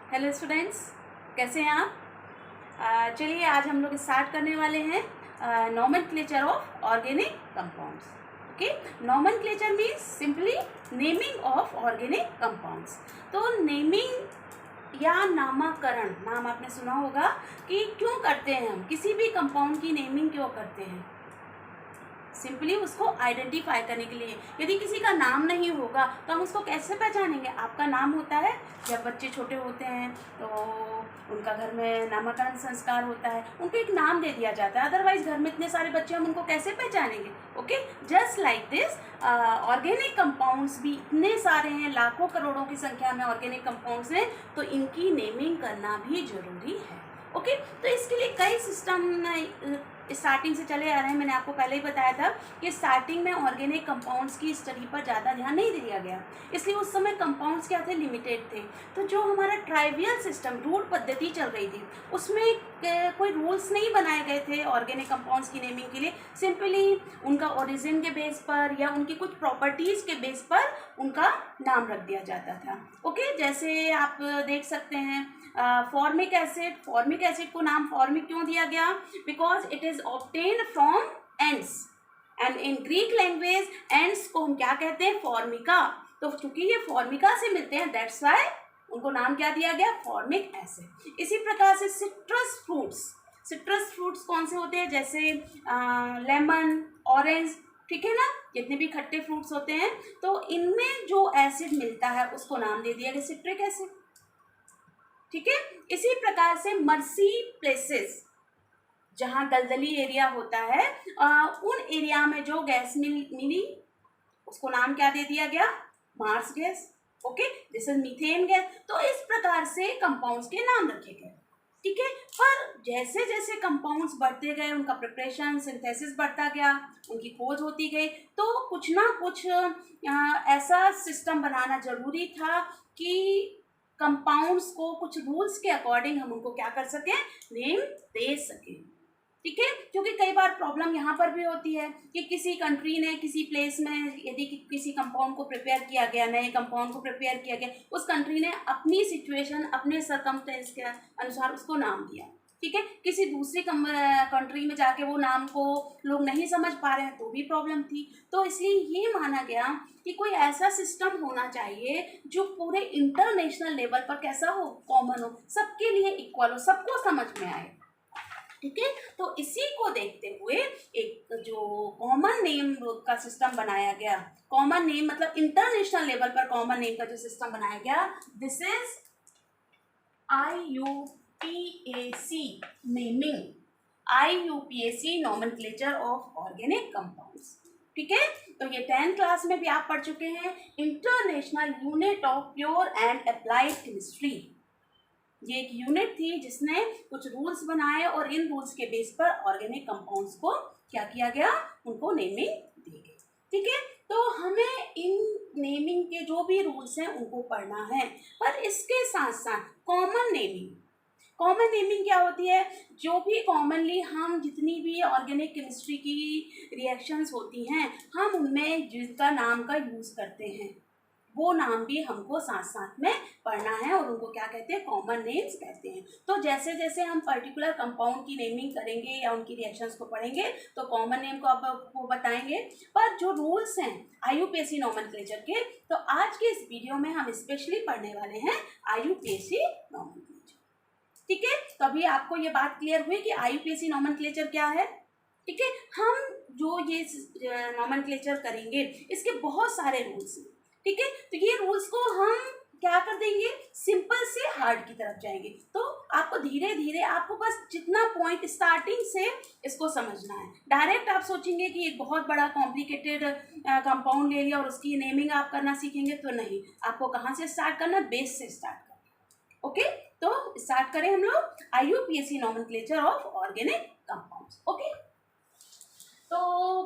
Hello students, कैसे हैं आप? चलिए आज हम लोग स्टार्ट करने वाले हैं nomenclature of organic compounds. Okay, nomenclature means simply naming of organic compounds. तो नेमिंग या नामकरण, नाम आपने सुना होगा कि क्यों करते हैं हम किसी भी कंपाउंड की नेमिंग क्यों करते हैं? सिंपली उसको आइडेंटिफाई करने के लिए। यदि किसी का नाम नहीं होगा तो हम उसको कैसे पहचानेंगे? आपका नाम होता है, जब बच्चे छोटे होते हैं तो उनका घर में नामकरण संस्कार होता है, उनको एक नाम दे दिया जाता है। अदरवाइज घर में इतने सारे बच्चे, हम उनको कैसे पहचानेंगे? Okay, just like this organic compounds भी इतने सारे हैं, लाखों करोड़ों की संख्या में ऑर्गेनिक कंपाउंड्स हैं, तो इनकी नेमिंग करना भी जरूरी है। ओके, तो इसके लिए कई सिस्टम स्टार्टिंग से चले आ रहे हैं। मैंने आपको पहले ही बताया था कि स्टार्टिंग में ऑर्गेनिक कंपाउंड्स की स्टडी पर ज़्यादा ध्यान नहीं दिया गया, इसलिए उस समय कंपाउंड्स क्या थे, लिमिटेड थे। तो जो हमारा ट्राइवियल सिस्टम, रूट पद्धति चल रही थी, उसमें कोई रूल्स नहीं बनाए गए थे ऑर्गेनिक कंपाउंड्स की नेमिंग के लिए। सिंपली उनका ओरिजिन के बेस पर या उनकी कुछ प्रॉपर्टीज़ के बेस पर उनका नाम रख दिया जाता था। ओके, जैसे आप देख सकते हैं फॉर्मिक एसिड, फॉर्मिक एसिड को नाम फॉर्मिक क्यों दिया गया? Because it is obtained from ends, and in Greek language ends को हम क्या कहते हैं? फॉर्मिका। तो चूंकि ये फॉर्मिका से मिलते हैं, दैट्स वाई उनको नाम क्या दिया गया? Formic acid. इसी प्रकार से सिट्रस फ्रूट्स, सिट्रस फ्रूट्स कौन से होते हैं? जैसे लेमन, ऑरेंज, ठीक है ना, जितने भी खट्टे फ्रूट्स होते हैं, तो इनमें जो एसिड मिलता है उसको नाम दे दिया गया सिट्रिक एसिड। ठीक है, इसी प्रकार से मर्सी प्लेसेस, जहाँ दलदली एरिया होता है, उन एरिया में जो गैस मिली उसको नाम क्या दे दिया गया? Marsh gas. Okay, this is methane gas. तो इस प्रकार से कंपाउंड्स के नाम रखे गए। ठीक है, पर जैसे जैसे कंपाउंड्स बढ़ते गए, उनका प्रिपरेशन, सिंथेसिस बढ़ता गया, उनकी खोज होती गई, तो कुछ ना कुछ ऐसा सिस्टम बनाना जरूरी था कि कंपाउंड्स को कुछ रूल्स के अकॉर्डिंग हम उनको क्या कर सकें? नेम दे सकें। ठीक है, क्योंकि कई बार प्रॉब्लम यहाँ पर भी होती है कि किसी कंट्री ने किसी प्लेस में यदि किसी कंपाउंड को प्रिपेयर किया गया, नए कंपाउंड को प्रिपेयर किया गया, उस कंट्री ने अपनी सिचुएशन, अपने सर्कमस्टेंस के अनुसार उसको नाम दिया। ठीक है, किसी दूसरी कंट्री में जाके वो नाम को लोग नहीं समझ पा रहे हैं तो भी प्रॉब्लम थी। तो इसलिए ये माना गया कि कोई ऐसा सिस्टम होना चाहिए जो पूरे इंटरनेशनल लेवल पर कैसा हो? कॉमन हो, सबके लिए इक्वल हो, सबको समझ में आए। ठीक है, तो इसी को देखते हुए एक जो कॉमन नेम का सिस्टम बनाया गया, कॉमन नेम मतलब इंटरनेशनल लेवल पर कॉमन नेम का जो सिस्टम बनाया गया, this is IUPAC naming, IUPAC nomenclature of organic compounds. ठीक है, तो ये 10th क्लास में भी आप पढ़ चुके हैं, international unit of pure and applied chemistry. ये एक यूनिट थी जिसने कुछ रूल्स बनाए और इन रूल्स के बेस पर ऑर्गेनिक कंपाउंड्स को क्या किया गया? उनको नेमिंग दी गई। ठीक है, तो हमें इन नेमिंग के जो भी रूल्स हैं उनको पढ़ना है, पर इसके साथ साथ कॉमन नेमिंग, कॉमन नेमिंग क्या होती है? जो भी कॉमनली हम जितनी भी ऑर्गेनिक केमिस्ट्री की रिएक्शंस होती हैं, हम उनमें जिसका नाम का यूज़ करते हैं, वो नाम भी हमको साथ साथ में पढ़ना है, और उनको क्या कहते हैं? कॉमन नेम्स कहते हैं। तो जैसे जैसे हम पर्टिकुलर कंपाउंड की नेमिंग करेंगे या उनकी रिएक्शंस को पढ़ेंगे तो कॉमन नेम को आपको बताएंगे। पर जो रूल्स हैं IUPAC नॉमेनक्लेचर के, तो आज के इस वीडियो में हम स्पेशली पढ़ने वाले हैं IUPAC नॉमेनक्लेचर। ठीक है, तो अभी आपको ये बात क्लियर हुई कि IUPAC नॉमेनक्लेचर क्या है। ठीक है, हम जो ये नॉमेनक्लेचर करेंगे, इसके बहुत सारे रूल्स हैं। ठीक है, तो ये रूल्स को हम क्या कर देंगे? सिंपल से हार्ड की तरफ जाएंगे। तो आपको धीरे धीरे, आपको बस जितना पॉइंट स्टार्टिंग से इसको समझना है। डायरेक्ट आप सोचेंगे कि एक बहुत बड़ा कॉम्प्लिकेटेड कंपाउंड ले लिया और उसकी नेमिंग आप करना सीखेंगे, तो नहीं, आपको कहाँ से स्टार्ट करना? बेस से स्टार्ट करना। ओके, तो स्टार्ट करें हम लोग IUPAC nomenclature of organic compounds. Okay, तो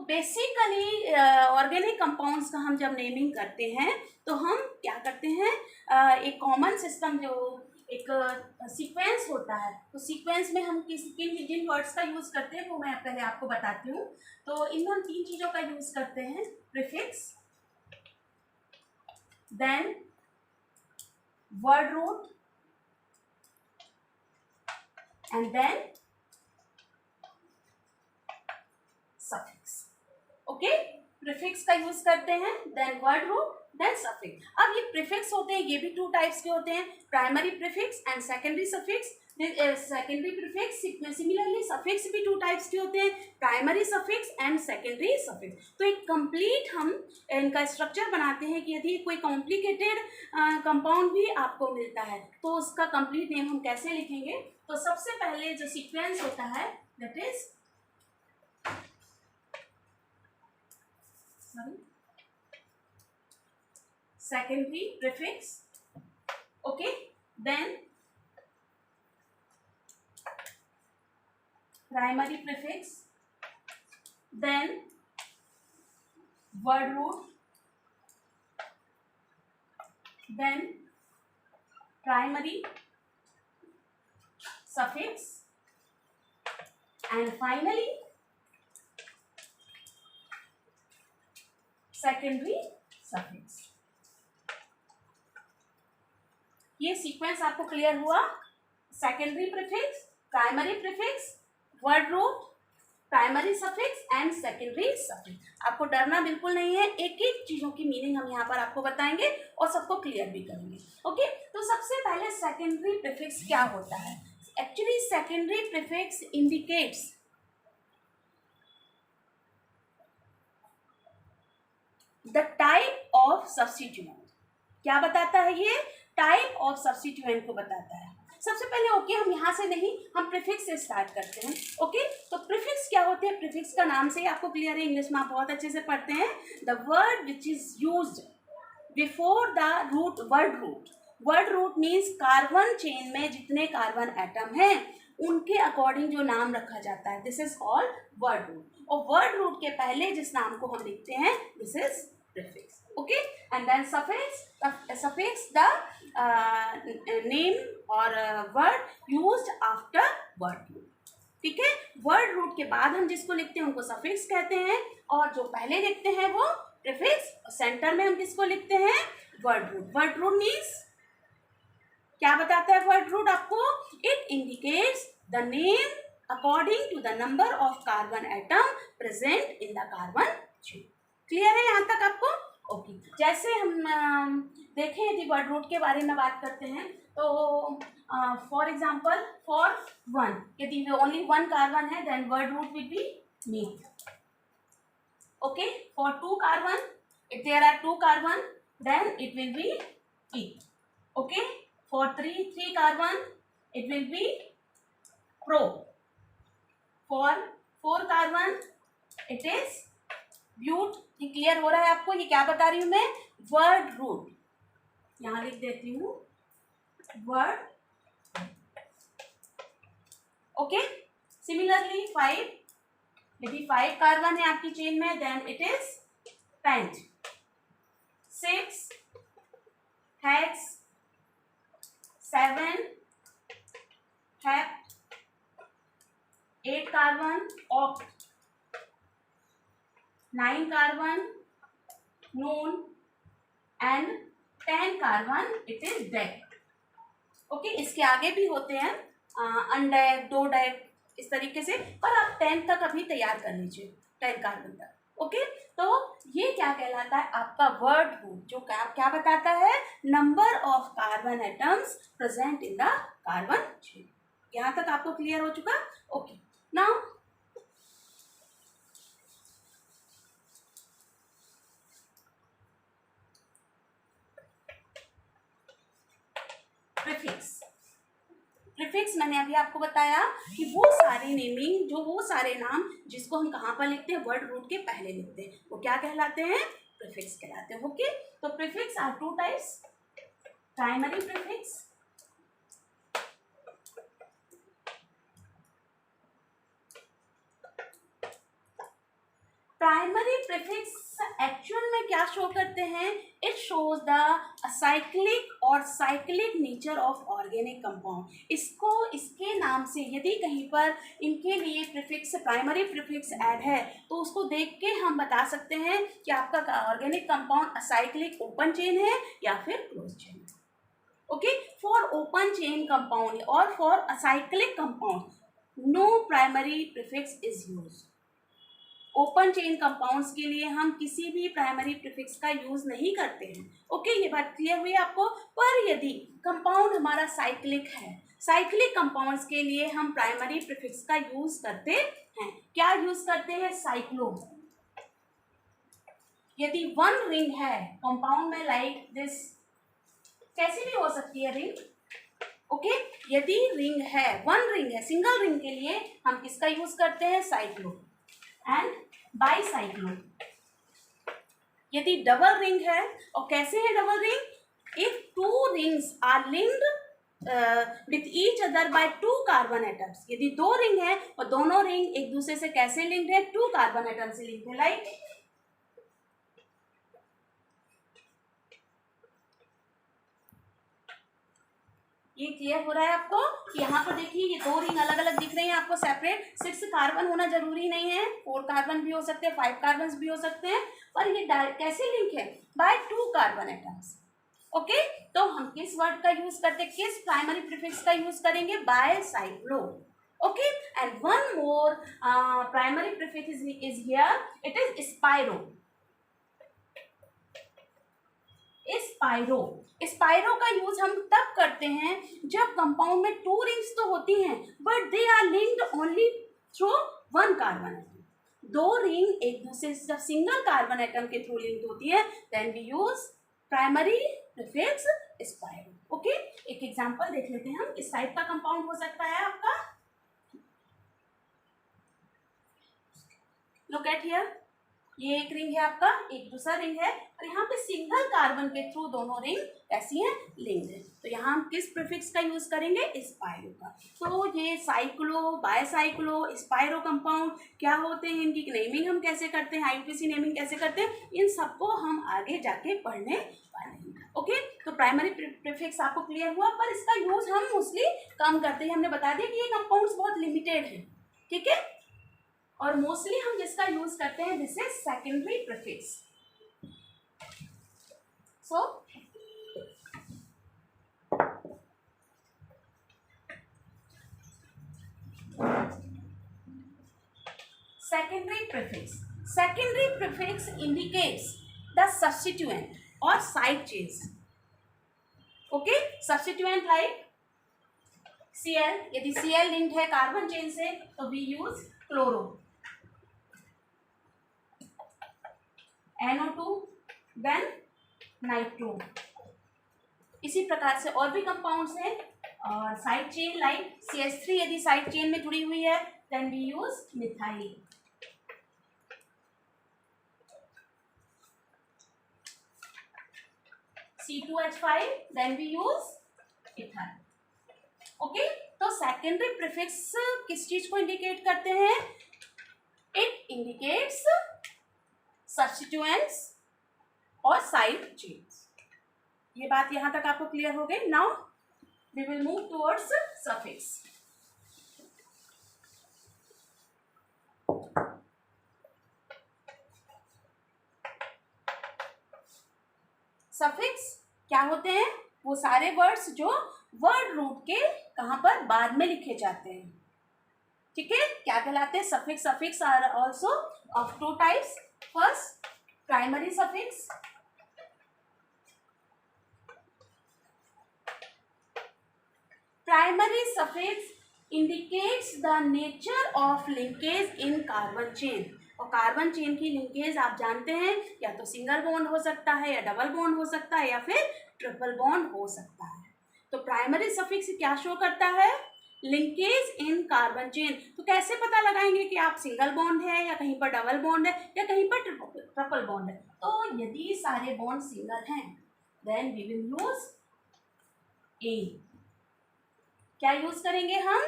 बेसिकली ऑर्गेनिक कंपाउंड्स का हम जब नेमिंग करते हैं तो हम क्या करते हैं? एक कॉमन सिस्टम, जो एक सीक्वेंस होता है, तो सीक्वेंस में हम जिन वर्ड्स का यूज़ करते हैं वो मैं पहले आपको बताती हूँ। तो इनमें हम 3 चीज़ों का यूज़ करते हैं: prefix, then word root, and then suffix. Okay, prefix का यूज करते हैं, then word root, then suffix. अब ये प्रीफिक्स होते हैं, ये भी टू टाइप्स के होते हैं, primary prefix and secondary suffix. Secondary prefix, similarly suffix भी टू टाइप्स के होते हैं, primary suffix and secondary suffix. तो एक कंप्लीट हम इनका स्ट्रक्चर बनाते हैं कि यदि कोई कॉम्प्लिकेटेड कंपाउंड भी आपको मिलता है तो उसका कंप्लीट नेम हम कैसे लिखेंगे। तो सबसे पहले जो सीक्वेंस होता है that is secondary prefix, okay, then primary prefix, then word root, then primary suffix, and finally secondary suffix। ये सीक्वेंस आपको क्लियर हुआ। Secondary prefix, primary prefix, word root, primary suffix and secondary suffix. आपको डरना बिल्कुल नहीं है, एक एक चीजों की मीनिंग हम यहाँ पर आपको बताएंगे और सबको क्लियर भी करेंगे। ओके, तो सबसे पहले सेकेंडरी प्रीफिक्स क्या होता है। Actually secondary prefix indicates the type of substituent. क्या बताता है ये, टाइप ऑफ सब्स्टिट्यूएंट को बताता है। सबसे पहले ओके, हम यहाँ से नहीं, हम प्रीफिक्स से स्टार्ट करते हैं। ओके, तो प्रीफिक्स क्या होते हैं, प्रीफिक्स का नाम से ही आपको क्लियर है, इंग्लिश में आप बहुत अच्छे से पढ़ते हैं। The word which is used before the root, word root. Word root means carbon chain में जितने कार्बन एटम हैं उनके अकॉर्डिंग जो नाम रखा जाता है, this is called word root. और वर्ड रूट के पहले जिस नाम को हम लिखते हैं this is prefix, okay, and then suffix the name or word used after word root। ठीक है, वर्ड रूट के बाद हम जिसको लिखते हैं उनको सफिक्स कहते हैं, और जो पहले लिखते हैं वो प्रीफिक्स, सेंटर में हम किसको लिखते हैं, word root. Word root means क्या बताता है वर्ड रूट आपको, it indicates the name according to the number of carbon atom present in the carbon chain. Clear है यहाँ तक आपको। ओके, जैसे हम देखें यदि वर्ड रूट के बारे में बात करते हैं तो फॉर एग्जांपल फॉर वन, यदि ओनली वन कार्बन है then word root will be meth. Okay, for two carbon, if there are two carbon then it will be eth. Okay, for three carbon it will be pro. For four carbon it is but. ये clear हो रहा है आपको, ये क्या बता रही हूं मैं, वर्ड रूट। यहां लिख देती हूं वर्ड। ओके, सिमिलरली 5, यदि 5 कार्बन है आपकी चेन में then it is pent. 6 hex, 7 hept, 8 carbon oct, 9 carbon non and 10 carbon it is dec. Okay, इसके आगे भी होते हैं अनडेक, दो डेक, इस तरीके से, पर आप 10 तक अभी तैयार कर लीजिए, 10 कार्बन तक। ओके, तो ये क्या कहलाता है आपका वर्ड रूट, जो क्या बताता है, number of carbon atoms present in the carbon chain. यहाँ तक आपको क्लियर हो चुका। Okay, now prefix. प्रीफिक्स मैंने अभी आपको बताया कि वो सारी नेमिंग, जो वो सारे नाम जिसको हम कहाँ पर लिखते हैं, वर्ड रूट के पहले लिखते हैं, वो क्या कहलाते हैं, प्रीफिक्स कहलाते हैं। ओके, तो prefix are two types, primary prefix, primary prefix actual में क्या शो करते हैं, इट शोज द साइक्लिक और cyclic nature of organic compound. इसको इसके नाम से यदि कहीं पर इनके लिए प्रीफिक्स, प्राइमरी प्रीफिक्स ऐड है तो उसको देख के हम बता सकते हैं कि आपका organic compound acyclic open chain है या फिर क्लोज चेन है। Okay, for open chain compound or for acyclic compound no primary prefix is used. Open chain compounds के लिए हम किसी भी प्राइमरी प्रीफिक्स का यूज नहीं करते हैं. ओके, ये बात क्लियर हुई आपको. पर यदि कंपाउंड हमारा साइक्लिक है, साइक्लिक कंपाउंड्स के लिए हम प्राइमरी प्रीफिक्स का यूज करते हैं. क्या यूज करते हैं? साइक्लो. यदि वन रिंग है कंपाउंड में लाइक दिस, कैसी भी हो सकती है रिंग. ओके, यदि रिंग है, वन रिंग है, सिंगल रिंग के लिए हम किसका यूज करते हैं? Cyclo and bicyclo. यदि डबल रिंग है, और कैसे है double ring? If two rings are linked with each other by two carbon atoms. यदि दो रिंग है और दोनों रिंग एक दूसरे से कैसे लिंक्ड है? टू कार्बन एटम से लिंक्ड है. लाइक ये क्लियर हो रहा है आपको? यहाँ पर देखिए ये दो रिंग अलग अलग दिख रही हैं आपको सेपरेट. 6 कार्बन होना जरूरी नहीं है, 4 कार्बन भी हो सकते हैं, 5 कार्बन भी हो सकते हैं. पर ये कैसे लिंक है? Bye 2 carbon atoms. ओके, तो हम किस वर्ड का यूज करते हैं? किस प्राइमरी प्रीफिक्स का यूज करेंगे? Bicyclo. Okay, and one more primary prefix is here, it is spiro. Spiro. Spiro का यूज हम तब करते हैं जब कंपाउंड में टू रिंग्स तो होती हैं but they are linked only through one carbon atom. दो रिंग एक दूसरे से जब सिंगल कार्बन एटम के थ्रू लिंक्ड होती है then we use primary prefix spiro. Okay, एक एग्जांपल देख लेते हैं हम. इस टाइप का कंपाउंड हो सकता है आपका. लुक एट हियर, ये एक रिंग है आपका, एक दूसरा रिंग है, और यहाँ पे सिंगल कार्बन के थ्रू दोनों रिंग ऐसी हैं लिंक्ड है. तो यहाँ हम किस प्रीफिक्स का यूज करेंगे? स्पाइरो का. तो ये साइक्लो, बायसाइक्लो, स्पाइरो कंपाउंड क्या होते हैं, इनकी नेमिंग हम कैसे करते हैं, आईयूपीएसी नेमिंग कैसे करते हैं, इन सबको हम आगे जाके पढ़ने वाले हैं. ओके, तो प्राइमरी प्रीफिक्स आपको क्लियर हुआ, पर इसका यूज हम मोस्टली कम करते हैं. हमने बता दिया कि ये कंपाउंड्स बहुत लिमिटेड है. ठीक है, और मोस्टली हम जिसका यूज करते हैं this is secondary prefix. So secondary prefix. Secondary prefix indicates the substituent or side chains. Okay, substituent like Cl. यदि Cl linked है कार्बन चेन से तो we use chloro. NO2 then nitro. इसी प्रकार से और भी कंपाउंड्स हैं. और साइड चेन लाइक CH3 यदि साइड चेन में जुड़ी हुई है then we use methyl. C2H5 then we use ethyl. Okay, तो सेकेंडरी प्रीफिक्स किस चीज को इंडिकेट करते हैं? इट इंडिकेट्स सब्स्टिट्यूएंट्स और साइड चेन्स. ये बात यहां तक आपको क्लियर हो गई. Now we will move towards suffix. Suffix क्या होते हैं? वो सारे वर्ड्स जो वर्ड रूट के कहां पर बाद में लिखे जाते हैं. ठीक है, क्या कहलाते हैं? Suffix. Suffix are also of two types. First primary suffix. Primary suffix indicates the nature of linkage in carbon chain. और कार्बन चेन की लिंकेज आप जानते हैं, या तो सिंगल बॉन्ड हो सकता है, या डबल बॉन्ड हो सकता है, या फिर ट्रिपल बॉन्ड हो सकता है. तो प्राइमरी सफिक्स क्या शो करता है? Linkage in carbon chain. तो कैसे पता लगाएंगे कि आप सिंगल बॉन्ड है, या कहीं पर डबल बॉन्ड है, या कहीं पर ट्रिपल बॉन्ड है? तो यदि सारे बॉन्ड सिंगल हैं then we will use ane. क्या यूज करेंगे हम?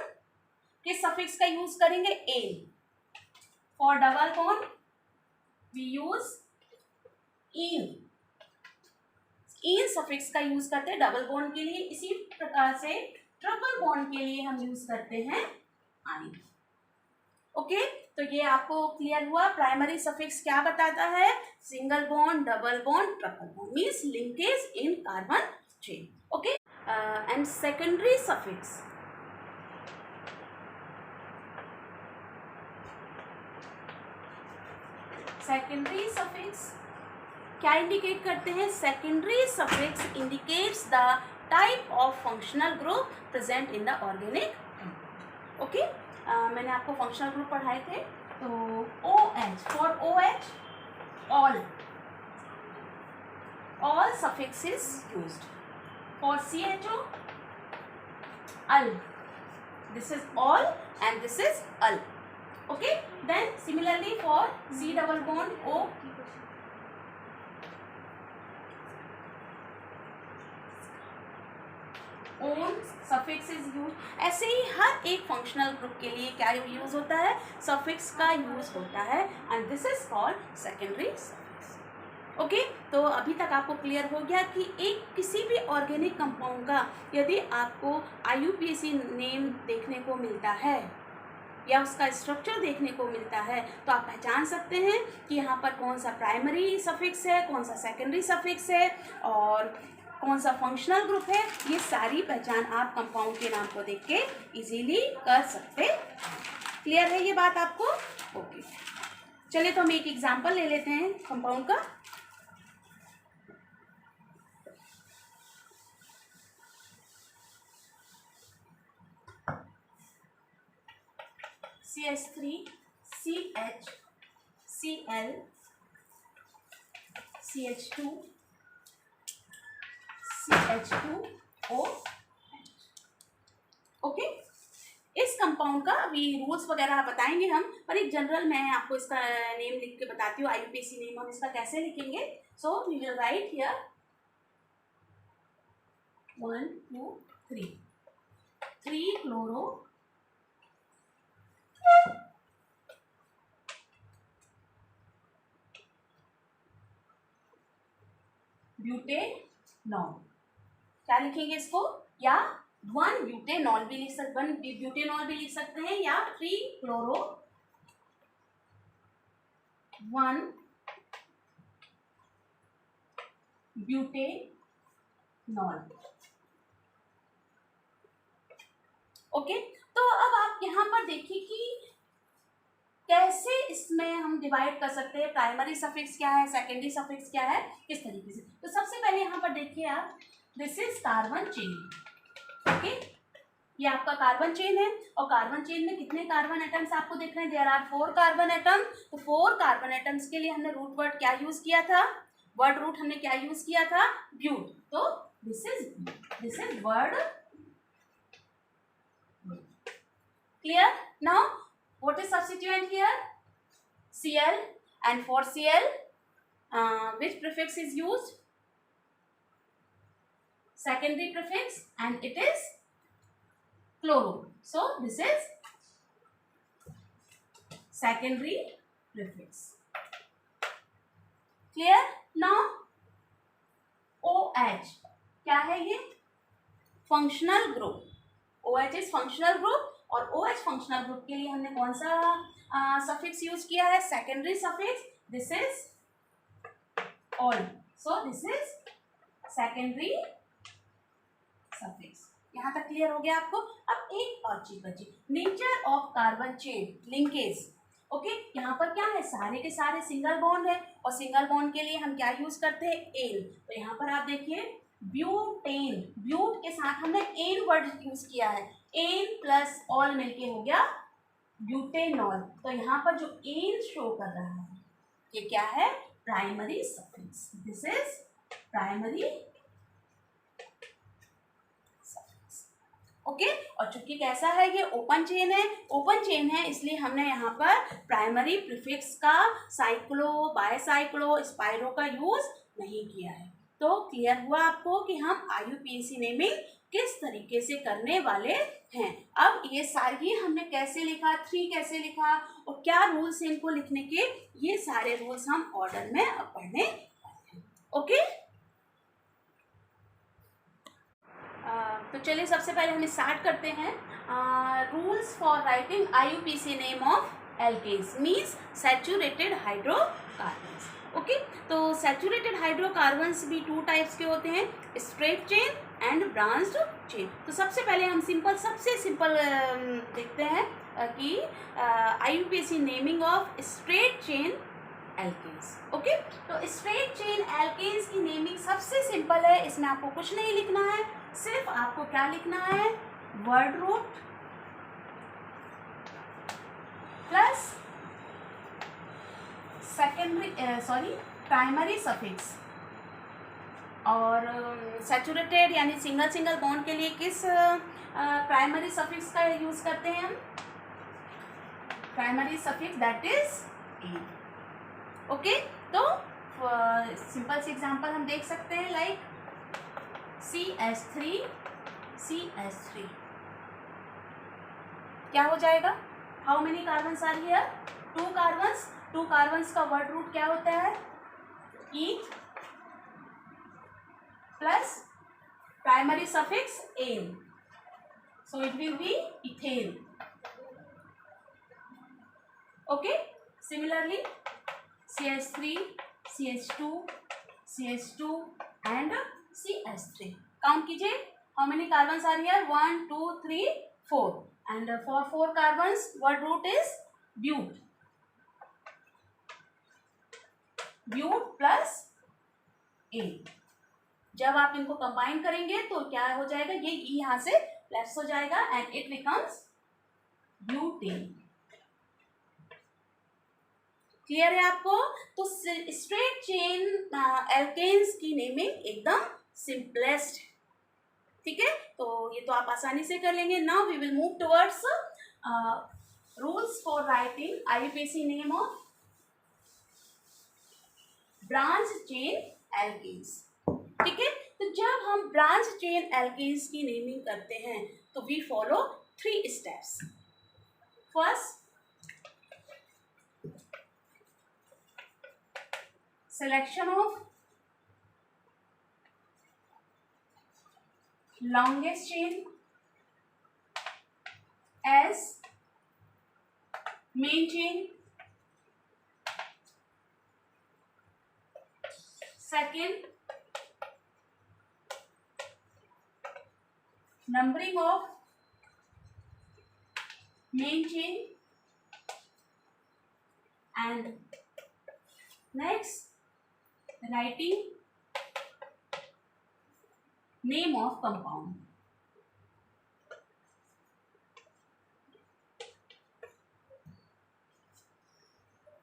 किस सफिक्स का यूज करेंगे? Ane. For double bond we use ene. Ene suffix का यूज करते हैं डबल बॉन्ड के लिए. इसी प्रकार से ट्रिपल बॉन्ड के लिए हम यूज करते हैं आई. ओके, तो ये आपको क्लियर हुआ. प्राइमरी सफिक्स क्या बताता है? Single bond, double bond, triple bond means linkage in carbon chain. Okay, and secondary suffix. Secondary suffix क्या इंडिकेट करते हैं? Secondary suffix indicates the type of functional group present in the organic. Okay, मैंने आपको functional group पढ़ाए थे। तो OH, for OH all suffix is used. For CHO al, this is all and this is al. Okay, then similarly for C double bond O, own suffix is use. ऐसे ही हर एक functional group के लिए क्या use होता है? Suffix का use होता है and this is called secondary suffix. Okay, तो अभी तक आपको क्लियर हो गया कि एक किसी भी ऑर्गेनिक कंपाउंड का यदि आपको IUPAC नेम देखने को मिलता है या उसका स्ट्रक्चर देखने को मिलता है तो आप पहचान सकते हैं कि यहाँ पर कौन सा प्राइमरी सफिक्स है, कौन सा सेकेंडरी सफिक्स है और कौन सा फंक्शनल ग्रुप है। ये सारी पहचान आप कंपाउंड के नाम को देख के इजीली कर सकते। क्लियर है ये बात आपको? ओके, चलिए तो हम एक एग्जांपल ले लेते हैं कंपाउंड का। CH3 CH Cl CH2 CH2O। Okay, इस कंपाउंड का अभी रूल्स वगैरह बताएंगे हम, पर एक जनरल मैं आपको इसका नेम लिख के बताती हूँ। IUPAC नेम हम इसका कैसे लिखेंगे? So we will write here 1 2 3 chloro butanol. क्या लिखेंगे इसको? या 1 ब्यूटेनॉल भी लिख सकते, 1 ब्यूटेनॉल भी लिख सकते हैं, या 3 क्लोरो 1 ब्यूटेनॉल। ओके, तो अब आप यहाँ पर देखिए कि कैसे इसमें हम डिवाइड कर सकते हैं, प्राइमरी सफिक्स क्या है, सेकेंडरी सफिक्स क्या है, किस तरीके से। तो सबसे पहले यहाँ पर देखिए आप, this is carbon chain. Okay, ये आपका कार्बन चेन है और कार्बन चेन में कितने कार्बन एटम्स आपको दिख रहे हैं? There are 4 carbon atom. तो 4 कार्बन एटम्स के लिए हमने रूट वर्ड क्या यूज किया था? वर्ड रूट हमने क्या यूज किया था? ब्यूट। तो this is word. Clear? Now what is substituent here? Cl, and for Cl which prefix is used? Secondary prefix, and it is chloro. So this is secondary prefix. Clear? Now OH क्या है? ये functional group. OH is functional group और OH functional group के लिए हमने कौन सा suffix use किया है? Secondary suffix. This is all, so this is secondary suffix. यहाँ तक क्लियर हो गया आपको? अब एक और चीज बची, nature of carbon chain linkage. Okay, यहाँ पर क्या है? सारे के सारे सिंगल बॉन्ड है और सिंगल बॉन्ड के लिए हम क्या यूज करते हैं? एन। तो यहाँ पर आप देखिए ब्यूटेन, ब्यूट के साथ हमने एन वर्ड यूज किया है। एन प्लस ऑल मिलके हो गया ब्यूटेनॉल। तो यहाँ पर जो एन शो कर रहा है ये क्या है? Primary suffix. This is primary suffix. Okay, और चूंकि कैसा है? ये ओपन चेन है, ओपन चेन है इसलिए हमने यहाँ पर प्राइमरी प्रीफिक्स का साइक्लो, बायसाइक्लो, स्पाइरो का यूज नहीं किया है। तो क्लियर हुआ आपको कि हम IUPAC नेमिंग किस तरीके से करने वाले हैं। अब ये सारी हमने कैसे लिखा, 3 कैसे लिखा और क्या रूल्स हैं इनको लिखने के, ये सारे रूल्स हम ऑर्डर में अब पढ़ने वाले हैं। ओके, तो चलिए सबसे पहले हम स्टार्ट करते हैं। Rules for writing IUPAC name of alkanes means saturated hydrocarbons. Okay, तो सैचुरेटेड हाइड्रोकार्बन्स भी 2 टाइप्स के होते हैं, straight chain and branched chain. तो सबसे पहले हम सबसे सिंपल देखते हैं कि IUPAC naming of straight chain alkanes. Okay, तो स्ट्रेट चेन एल्केन्स की नेमिंग सबसे सिंपल है, इसमें आपको कुछ नहीं लिखना है, सिर्फ आपको क्या लिखना है, word root plus primary suffix. और सैचुरेटेड यानी सिंगल बॉन्ड के लिए किस प्राइमरी सफिक्स का यूज करते हैं हम, primary suffix that is a. Okay, तो सिंपल से एग्जांपल हम देख सकते हैं लाइक CH3 CH3 क्या हो जाएगा, how many carbons are here, 2 carbons. 2 carbons का वर्ड रूट क्या होता है, eth plus primary suffix ane, so it will be ethane. Okay, similarly CH3 CH2 CH2 and CH3 count कीजिए, how many carbons are here, 1 2 3 4 and for 4 carbons word root is but, but plus ane. जब आप इनको combine करेंगे तो क्या हो जाएगा, ये यहाँ से लेफ्ट हो जाएगा and it becomes butane. Clear है आपको? तो स्ट्रेट चेन एल्केन्स की नेमिंग एकदम सिंपलेस्ट है, ठीक है, तो ये तो आप आसानी से कर लेंगे। Now we will move towards rules for writing IUPAC name of branch chain alkanes. ठीक है, तो जब हम ब्रांच चेन एल्केन्स की नेमिंग करते हैं तो we follow 3 steps. First, selection of longest chain as main chain. Second, numbering of main chain. And next, writing name of compound.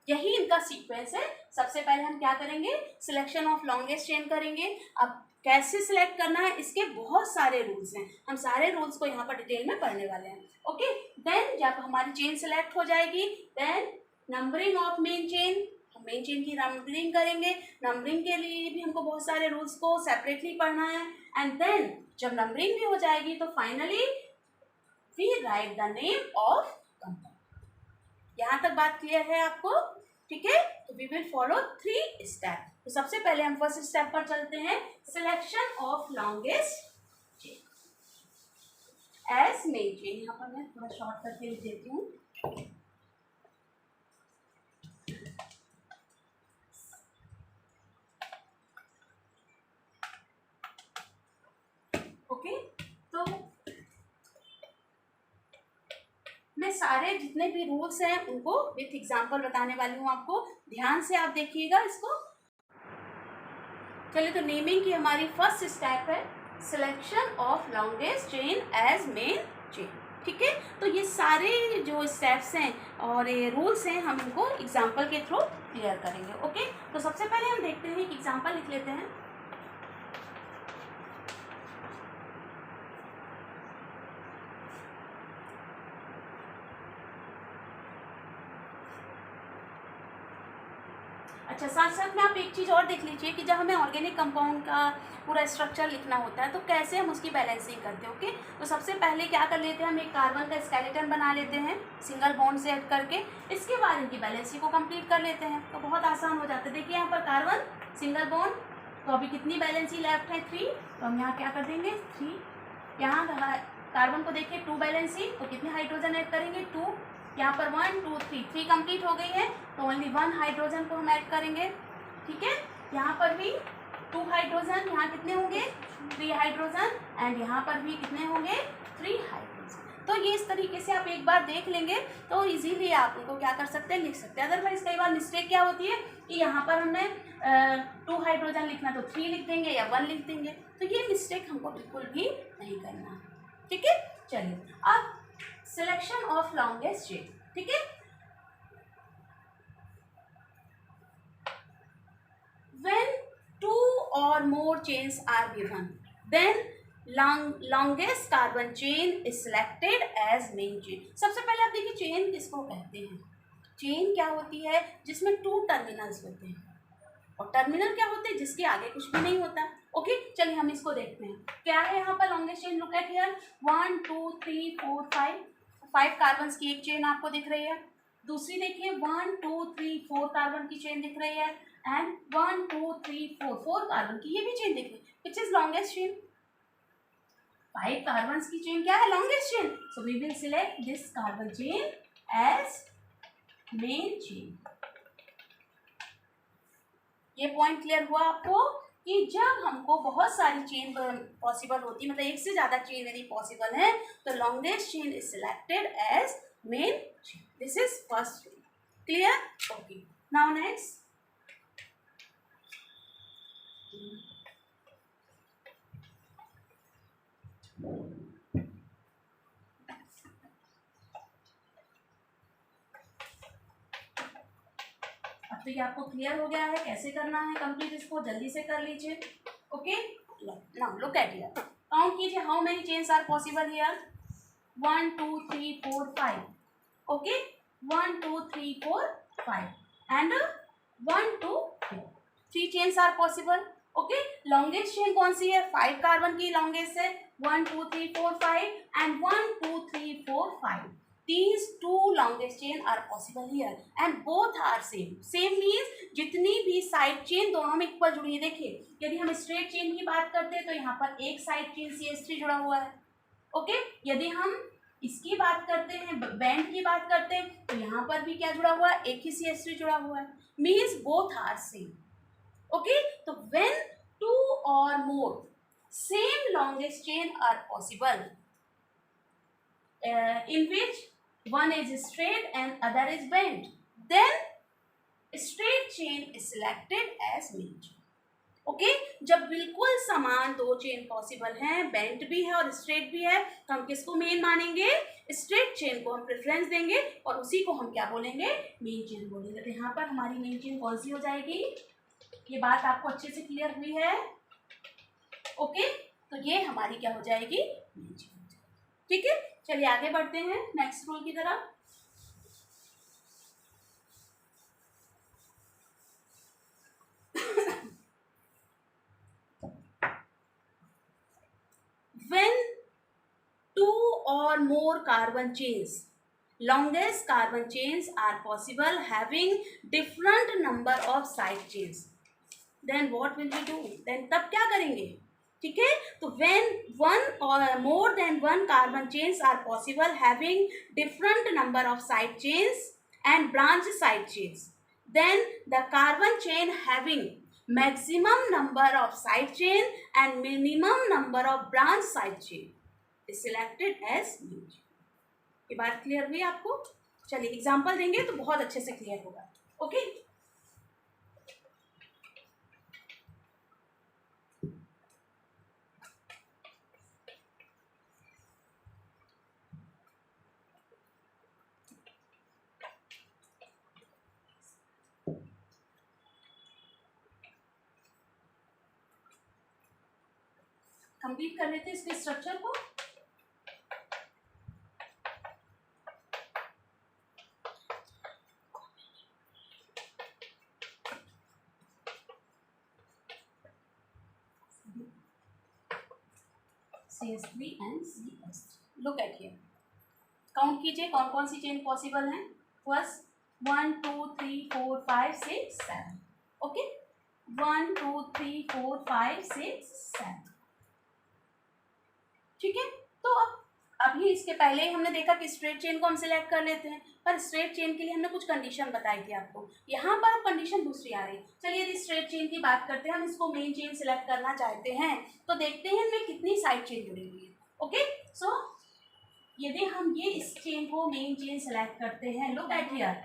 यही इनका सीक्वेंस है। सबसे पहले हम क्या करेंगे, सिलेक्शन ऑफ लॉन्गेस्ट चेन करेंगे। अब कैसे सिलेक्ट करना है, इसके बहुत सारे रूल्स हैं, हम सारे रूल्स को यहाँ पर डिटेल में पढ़ने वाले हैं। ओके, देन जब हमारी चेन सिलेक्ट हो जाएगी, then numbering of main chain, main chain की नंबरिंग करेंगे। नंबरिंग के लिए भी हमको बहुत सारे रूल्स को सेपरेटली पढ़ना है। एंड देन जब नंबरिंग भी हो जाएगी तो finally we write the name of compound. यहाँ तक बात क्लियर है आपको? ठीक है, तो वी विल फॉलो 3 स्टेप। तो सबसे पहले हम फर्स्ट स्टेप पर चलते हैं, selection of longest chain as main chain. यहाँ पर मैं थोड़ा शॉर्ट करके लिख देती हूँ। ओके, तो मैं सारे जितने भी रूल्स हैं उनको विथ एग्जांपल बताने वाली हूँ आपको, ध्यान से आप देखिएगा इसको। चलिए, तो नेमिंग की हमारी फर्स्ट स्टेप है selection of longest chain as main chain. ठीक है, तो ये सारे जो स्टेप्स हैं और ये रूल्स हैं हम इनको एग्जांपल के थ्रू क्लियर करेंगे। ओके, तो सबसे पहले हम देखते हैं एक एग्जांपल लिख लेते हैं। अच्छा, साथ साथ में आप एक चीज़ और देख लीजिए कि जब हमें ऑर्गेनिक कंपाउंड का पूरा स्ट्रक्चर लिखना होता है तो कैसे हम उसकी बैलेंसिंग करते हैं। ओके, तो सबसे पहले क्या कर लेते हैं, हम एक कार्बन का स्केलेटन बना लेते हैं सिंगल बॉन्ड से ऐड करके, इसके बाद इनकी बैलेंसिंग को कंप्लीट कर लेते हैं, तो बहुत आसान हो जाता है। देखिए यहाँ पर कार्बन सिंगल बॉन्ड, तो अभी कितनी बैलेंसिंग लेफ्ट है, 3, तो हम यहाँ क्या कर देंगे 3। यहाँ कार्बन को देखिए 2 बैलेंसिंग, तो कितने हाइड्रोजन ऐड करेंगे 2, यहाँ पर 1 2 3 कंप्लीट हो गई है, तो ओनली 1 हाइड्रोजन को हम ऐड करेंगे। ठीक है, यहाँ पर भी 2 हाइड्रोजन, यहाँ कितने होंगे 3 हाइड्रोजन, एंड यहाँ पर भी कितने होंगे 3 हाइड्रोजन। तो ये इस तरीके से आप एक बार देख लेंगे तो इजीली आप उनको क्या कर सकते हैं, लिख सकते हैं। अदरवाइज कई बार मिस्टेक क्या होती है कि यहाँ पर हमने 2 हाइड्रोजन लिखना तो 3 लिख देंगे या 1 लिख देंगे, तो ये मिस्टेक हमको बिल्कुल भी नहीं करना। ठीक है, चलिए अब सिलेक्शन ऑफ लॉन्गेस्ट चेन। ठीक है, when 2 or more chains are given then longest carbon chain is selected as main chain. सबसे पहले आप देखिए चेन किसको कहते हैं। चेन क्या होती है, जिसमें 2 टर्मिनल्स होते हैं, और टर्मिनल क्या होते हैं, जिसके आगे कुछ भी नहीं होता। ओके, चलिए हम इसको देखते हैं क्या है यहाँ पर longest chain. Look at here, 1 2 3 4 5 carbon की एक चेन आपको दिख रही है। दूसरी देखिए 1 2 3 4 कार्बन की चेन दिख रही है, एंड 1 2 3 4 कार्बन की ये भी चेन दिख रही है, which is longest chain. 5 carbon की चेन क्या है, longest chain. So we will select this carbon chain as main chain. ये पॉइंट क्लियर हुआ आपको कि जब हमको बहुत सारी चेन पॉसिबल होती है, मतलब एक से ज़्यादा चेन यदि पॉसिबल है, तो longest chain is selected as main chain. This is first rule. Clear? Okay, now next. अब तो ये आपको क्लियर हो गया है कैसे करना है कंप्लीट, इसको जल्दी से कर लीजिए। Okay, now look at here, count कीजिए how many chains are possible here. 1 2 3 4 5। Okay, 1 2 3 4 5 and 1 2 3 chains are possible. Okay, longest chain कौन सी है, 5 कार्बन की लॉन्गेस्ट है, 1 2 3 4 5 and 1 2 3 4 5। These 2 longest chain are possible here and both are same. Same means जितनी भी side chain दोनों में equal जुड़ी है। देखिए यदि हम स्ट्रेट चेन की बात करते हैं तो यहाँ पर एक साइड चेन CH3 जुड़ा हुआ है। ओके, यदि हम इसकी बात करते हैं, बैंड की बात करते हैं, तो यहाँ पर भी क्या जुड़ा हुआ है, एक ही CH3 जुड़ा हुआ है। Means both are same. Okay, तो when 2 or more same longest chain are possible in which one is straight and other is bent, then straight chain is selected as main chain. Okay, जब बिल्कुल समान 2 chain possible हैं, bent भी है और straight भी है, तो हम किसको मेन मानेंगे, स्ट्रेट चेन को हम प्रेफरेंस देंगे और उसी को हम क्या बोलेंगे, मेन चेन बोलेंगे। तो यहाँ पर हमारी मेन चेन कौन सी हो जाएगी, ये बात आपको अच्छे से क्लियर हुई है। ओके, तो ये हमारी क्या हो जाएगी, मेन चेन। ठीक है, चलिए आगे बढ़ते हैं नेक्स्ट रूल की तरफ। When 2 or more carbon chains, longest carbon chains are possible having different number of side chains, then what will we do? Then तब क्या करेंगे, ठीक है। तो when 1 or more than 1 carbon chains are possible having different number of side chains and branch side chains, then the carbon chain having maximum number of side chain and minimum number of branch side chain is selected as main chain। ये बात clear हुई आपको? चलिए example देंगे तो बहुत अच्छे से क्लियर होगा। ओके, कंप्लीट कर लेते हैं इसके स्ट्रक्चर को। CH3 and CH3। Look at here, count कीजिए कौन कौन सी चेन पॉसिबल हैं। फर्स्ट 1 2 3 4 5 6 7। ओके, 1 2 3 4 5 6 7। ठीक है, तो अब अभी इसके पहले ही हमने देखा कि स्ट्रेट चेन को हम सिलेक्ट कर लेते हैं, पर स्ट्रेट चेन के लिए हमने कुछ कंडीशन बताई थी आपको। यहाँ पर अब कंडीशन दूसरी आ रही है। चलिए यदि स्ट्रेट चेन की बात करते हैं, हम इसको मेन चेन सिलेक्ट करना चाहते हैं, तो देखते हैं इनमें कितनी साइड चेन जुड़ी हुई है। ओके, सो यदि हम ये इस चेन को मेन चेन सिलेक्ट करते हैं, look at here,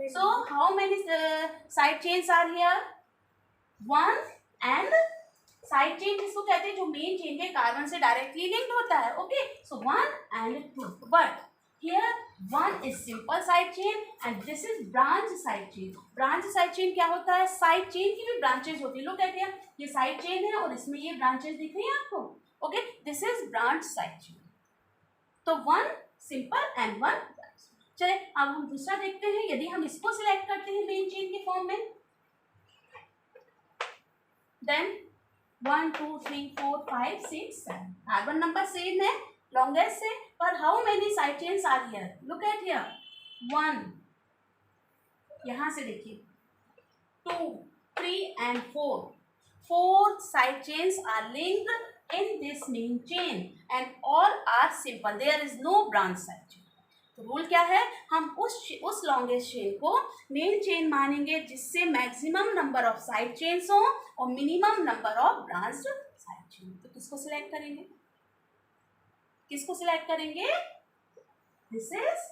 so how many side chains are here? 1 and side chain किसको कहते हैं? जो मेन चेन के कार्बन से डायरेक्टली लिंक्ड होता है। Okay, so 1 and 2, but here 1 is simple side chain and this is branch side chain. Branch side chain क्या होता है? साइड चेन की भी ब्रांचेज होती है। लोग कहते हैं ये साइड चेन है और इसमें ये ब्रांचेज दिख रही है आपको। Okay, this is branch side chain. तो 1 सिंपल एंड 1 ब्रांच। चलिए अब हम दूसरा देखते हैं। यदि हम इसको सिलेक्ट करते हैं मेन चेन के फॉर्म में, देन 1 2 3 4 5 6 7 कार्बन नंबर सेम है लॉन्गेस्ट से, पर how many side chains are here? Look at here, 1, यहां से देखिए 2 3 and 4 side chains are linked in this main chain and all are simple, there is no branch side chain. तो rule क्या है? हम उस लॉन्गेस्ट चेन को main chain मानेंगे जिससे maximum number of side chains हो और minimum number of branch side chain. तो किसको सिलेक्ट करेंगे? किसको सिलेक्ट करेंगे? This is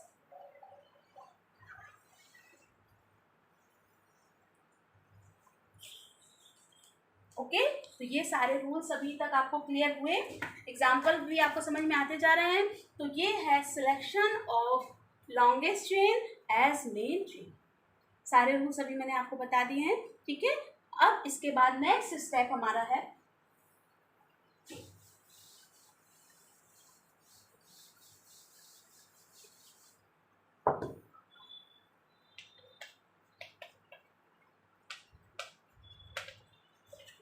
okay. तो ये सारे रूल्स अभी तक आपको क्लियर हुए, एग्जाम्पल भी आपको समझ में आते जा रहे हैं। तो ये है selection of longest chain as main chain. सारे रूल्स अभी मैंने आपको बता दिए हैं, ठीक है। अब इसके बाद नेक्स्ट स्टेप हमारा है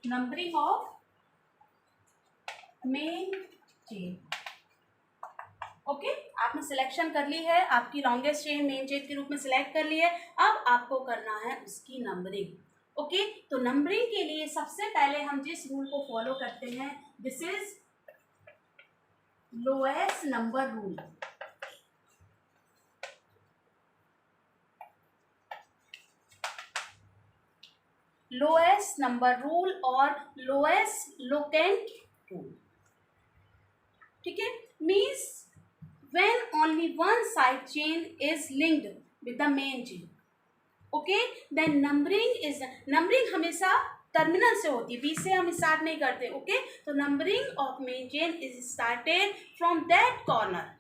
numbering of main chain. Okay, आपने सिलेक्शन कर ली है, आपकी लॉन्गेस्ट चेन मेन चेन के रूप में सिलेक्ट कर ली है। अब आपको करना है उसकी नंबरिंग। ओके, तो नंबरिंग के लिए सबसे पहले हम जिस रूल को फॉलो करते हैं, this is lowest number rule. Lowest number rule और लोएस्ट लोकेंट रूल, ठीक है। Means when only one side chain is linked with the main chain, okay, then numbering हमेशा टर्मिनल से होती है, बीच से हम स्टार्ट नहीं करते। ओके, तो numbering of main chain is started from that corner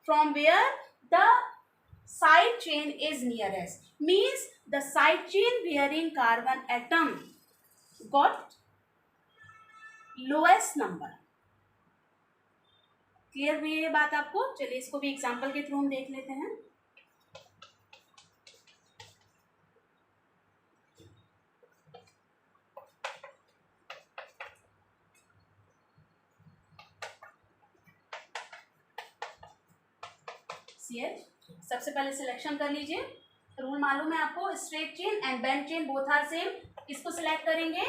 from where the side chain is nearest, means the side chain bearing carbon atom got lowest number। Clear हुई ये बात आपको? चलिए इसको भी एग्जांपल के थ्रू हम देख लेते हैं। सबसे पहले सिलेक्शन कर लीजिए। रूल मालूम है आपको, straight chain and bend chain both are same. किसको सिलेक्ट करेंगे?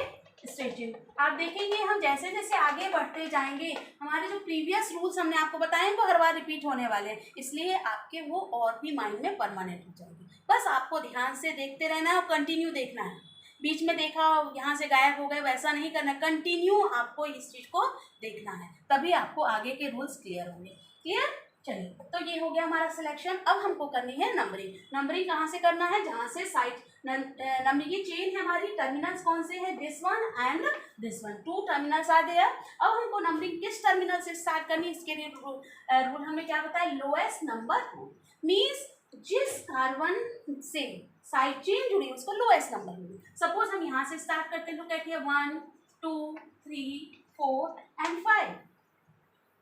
Straight chain. आप देखेंगे हम जैसे जैसे आगे बढ़ते जाएंगे, हमारे जो प्रीवियस रूल्स हमने आपको बताए वो हर बार रिपीट होने वाले हैं, इसलिए आपके वो और भी माइंड में परमानेंट हो जाएगी। बस आपको ध्यान से देखते रहना है और कंटिन्यू देखना है। बीच में देखा यहाँ से गायब हो गए वैसा नहीं करना, कंटिन्यू आपको इस चीज़ को देखना है, तभी आपको आगे के रूल्स क्लियर होंगे। क्लियर? चलिए, तो ये हो गया हमारा सिलेक्शन। अब हमको करनी है नंबरिंग। नंबरिंग कहाँ से करना है? जहाँ से साइड नंबरिंग की चेन है हमारी, टर्मिनल्स कौन से हैं? This one and this one, 2 terminals आ गया। अब हमको नंबरिंग किस टर्मिनल से स्टार्ट करनी है, इसके लिए रूल हमें क्या बताया? Lowest number rule. मीन्स जिस कार्बन से साइड चेन जुड़ी है उसको लोएस्ट नंबर मिली। सपोज हम यहाँ से स्टार्ट करते हैं, तो कहते हैं 1 2 3 4 and 5।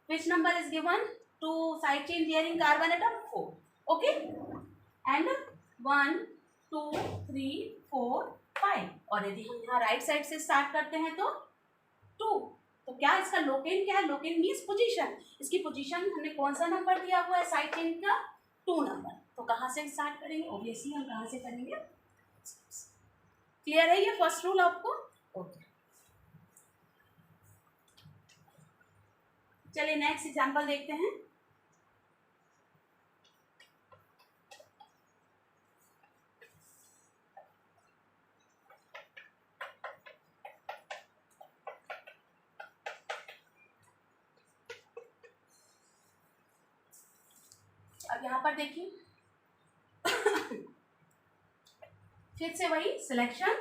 Which number is given? 2 side chain bearing carbon atom 4, okay, and 1 2 3 4 5। और यदि हम यहाँ राइट साइड से स्टार्ट करते हैं तो 2, तो क्या इसका लोकेन क्या है? Loken means position. इसकी पोजीशन हमने कौन सा नंबर दिया हुआ है साइड चेन का? 2 नंबर। तो कहाँ से स्टार्ट करेंगे? ऑब्वियसली हम कहाँ से करेंगे? क्लियर है ये फर्स्ट रूल आपको? ओके, चलिए नेक्स्ट एग्जांपल देखते हैं। अब यहाँ पर देखिए फिर से वही सिलेक्शन।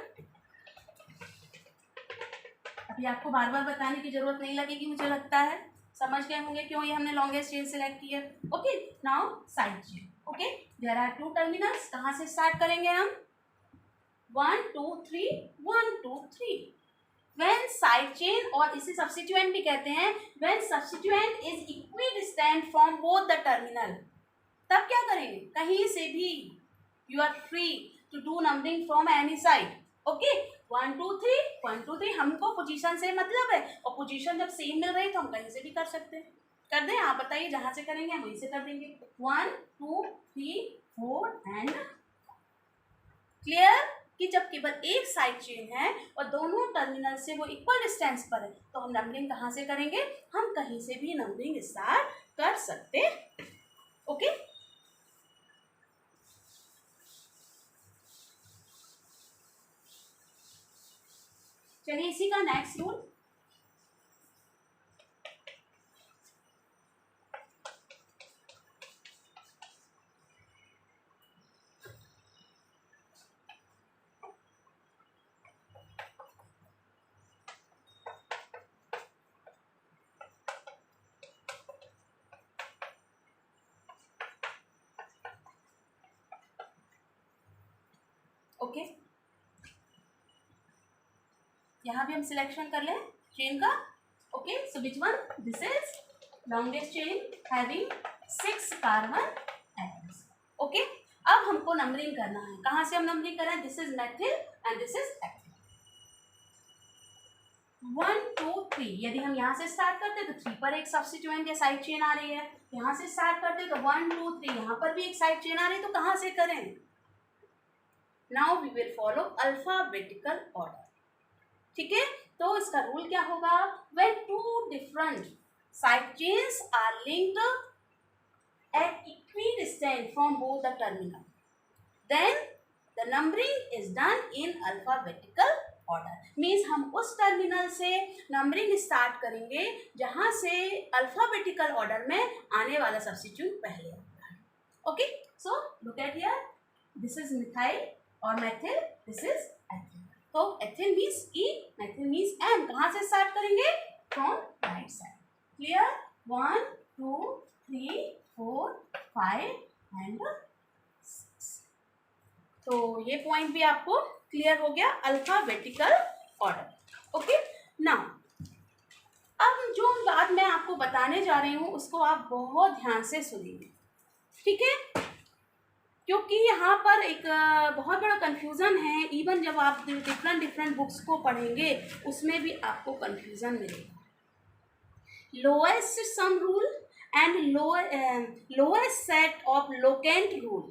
अभी आपको बार बार बताने की जरूरत नहीं लगेगी, मुझे लगता है समझ गए होंगे क्यों ये हमने लॉन्गेस्ट चेन सिलेक्ट की है। Okay, now side chain. Okay, there are 2 terminals. कहाँ से स्टार्ट करेंगे हम? 1 2 3 1 2 3। व्हेन साइड चेन, और इसे सब्स्टिट्यूएंट भी कहते हैं, when substituent is equidistant from both the terminal, तब क्या करेंगे? कहीं से भी you are free to do numbering from any side. Okay, 1 2 3 1 2 3, हमको पोजीशन से मतलब है, और पोजीशन जब सेम मिल रही तो हम कहीं से भी कर सकते हैं। कर दें? आप बताइए, जहां से करेंगे हम वहीं से कर देंगे। 1 2 3 4 एंड क्लियर कि जब केवल एक साइड चेन है और दोनों टर्मिनल से वो इक्वल डिस्टेंस पर है तो हम नंबरिंग कहाँ से करेंगे? हम कहीं से भी नंबरिंग स्टार्ट कर सकते। ओके, चलिए इसी का नेक्स्ट रूल। ओके, यहाँ भी हम सिलेक्शन कर लें चेन का। Okay, so which one? This is longest chain having 6 carbon atoms. Okay, अब हमको नंबरिंग करना है। कहाँ से हम नंबरिंग कर रहे हैं? This is methyl and this is active. 1 2 3, यदि हम यहाँ से स्टार्ट करते तो 3 पर एक सब्स्टिट्यूएंट या साइड चेन आ रही है। यहाँ से स्टार्ट करते तो 1 2 3, यहाँ पर भी एक साइड चेन आ रही है, तो कहाँ से करें? Now we will follow alphabetical order. ठीक है, तो इसका रूल क्या होगा? when two different side chains are linked at equidistant from both the terminal, then the numbering is done in alphabetical order. Means हम उस टर्मिनल से नंबरिंग स्टार्ट करेंगे जहां से अल्फाबेटिकल ऑर्डर में आने वाला सब्स्टिट्यूट पहले होगा। Okay, so look at here, this is methyl और मेथिल, दिस इज एथिल। तो ethyl means E, methyl means M। कहाँ से स्टार्ट करेंगे? From right side. Clear? 1 2 3 4 5 and 6। तो ये पॉइंट भी आपको क्लियर हो गया, अल्फाबेटिकल ऑर्डर। ओके, नाउ अब जो बात मैं आपको बताने जा रही हूँ उसको आप बहुत ध्यान से सुनिए, ठीक है? क्योंकि यहाँ पर एक बहुत बड़ा कंफ्यूजन है। इवन जब आप डिफरेंट बुक्स को पढ़ेंगे उसमें भी आपको कंफ्यूजन मिलेगा। Lowest sum rule and lowest set of locant rule.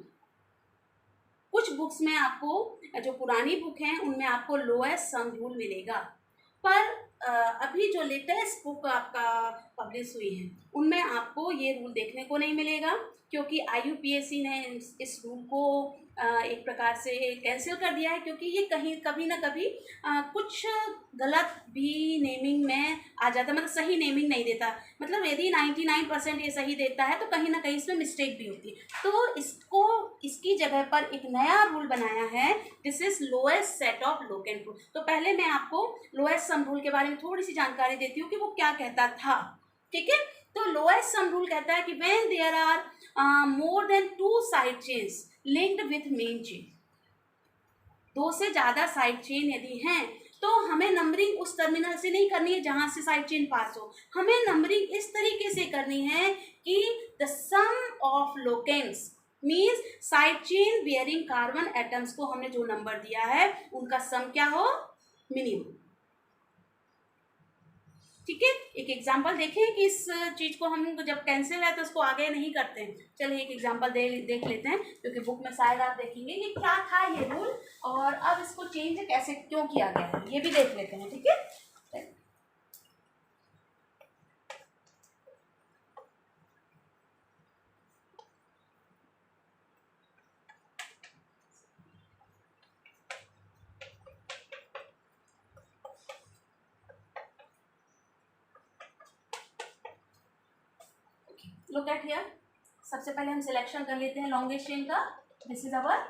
कुछ बुक्स में आपको, जो पुरानी बुक हैं उनमें आपको लोएस्ट सम रूल मिलेगा, पर अभी जो लेटेस्ट बुक आपका पब्लिश हुई है उनमें आपको ये रूल देखने को नहीं मिलेगा, क्योंकि IUPAC ने इस रूल को एक प्रकार से कैंसिल कर दिया है, क्योंकि ये कहीं कभी ना कभी कुछ गलत भी नेमिंग में आ जाता है, मतलब सही नेमिंग नहीं देता। मतलब यदि 99% ये सही देता है तो कहीं ना कहीं इसमें मिस्टेक भी होती है। तो इसको इसकी जगह पर एक नया रूल बनाया है, this is lowest set of locant rule. तो पहले मैं आपको लोएस्ट सम रूल के बारे में थोड़ी सी जानकारी देती हूँ कि वो क्या कहता था, ठीक है? तो लोएस्ट सम रूल कहता है कि when there are more than 2 side chains linked with main chain, 2 से ज़्यादा साइड चेन यदि हैं तो हमें नंबरिंग उस टर्मिनल से नहीं करनी है जहां से साइड चेन पास हो। हमें नंबरिंग इस तरीके से करनी है कि the sum of locants means side chain bearing carbon atoms को हमने जो नंबर दिया है उनका सम क्या हो? मिनिमम। ठीक है, एक एग्जांपल देखें कि इस चीज को हम जब कैंसिल है तो उसको आगे नहीं करते हैं। चलिए एक एग्जांपल देख लेते हैं, क्योंकि बुक में शायद आप देखेंगे कि क्या था ये रूल और अब इसको चेंज कैसे क्यों किया गया है, ये भी देख लेते हैं। ठीक है, लुक एट हियर, सबसे पहले हम सिलेक्शन कर लेते हैं लॉन्गेस्ट चेन का. This is our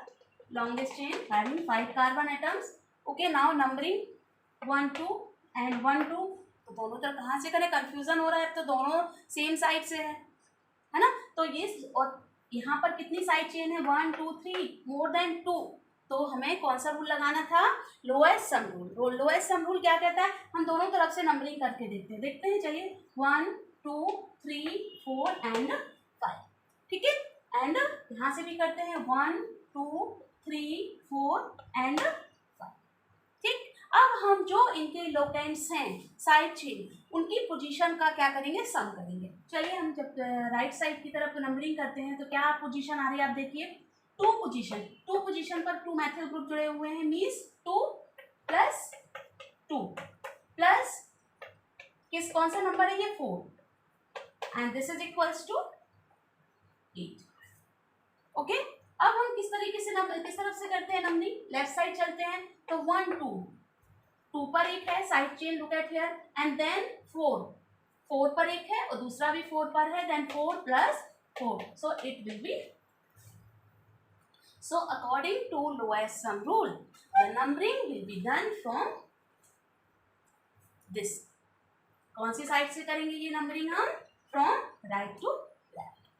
longest chain having 5 carbon atoms. Okay, now numbering 1 2 and 1 2. तो दोनों तरफ कहाँ से करें, कंफ्यूजन हो रहा है, तो दोनों सेम साइड से है ना. तो ये, और यहाँ पर कितनी साइड चेन है, 1 2 3, मोर देन 2. तो हमें कौन सा रूल लगाना था, lowest sum rule. Lowest sum rule क्या कहता है, हम दोनों तरफ से नंबरिंग करके देखते हैं. चलिए 1 2 3 4 एंड 5. ठीक है, एंड यहाँ से भी करते हैं 1 2 3 4 एंड 5. ठीक, अब हम जो इनके लोकेंट्स हैं साइड चेन, उनकी पोजीशन का क्या करेंगे, सम करेंगे. चलिए हम जब राइट साइड की तरफ नंबरिंग करते हैं तो क्या पोजीशन आ रही है, आप देखिए 2 पोजीशन पर 2 मैथिल ग्रुप जुड़े हुए हैं, मीन्स 2 प्लस 2 प्लस किस, कौन सा नंबर है ये, 4, and this is equals to 8. Okay, अब हम किस तरीके से किस तरफ से करते हैं नंबरिंग, लेफ्ट साइड चलते हैं. तो 1 2 2 पर एक है side chain, look at here, and then 4 पर एक है और दूसरा भी 4 पर है, then 4 plus 4, so it will be. So according to lowest sum rule, the numbering will be done from this. कौन सी साइड से करेंगे ये नंबरिंग हम, फ्रॉम राइट टू लेफ्ट.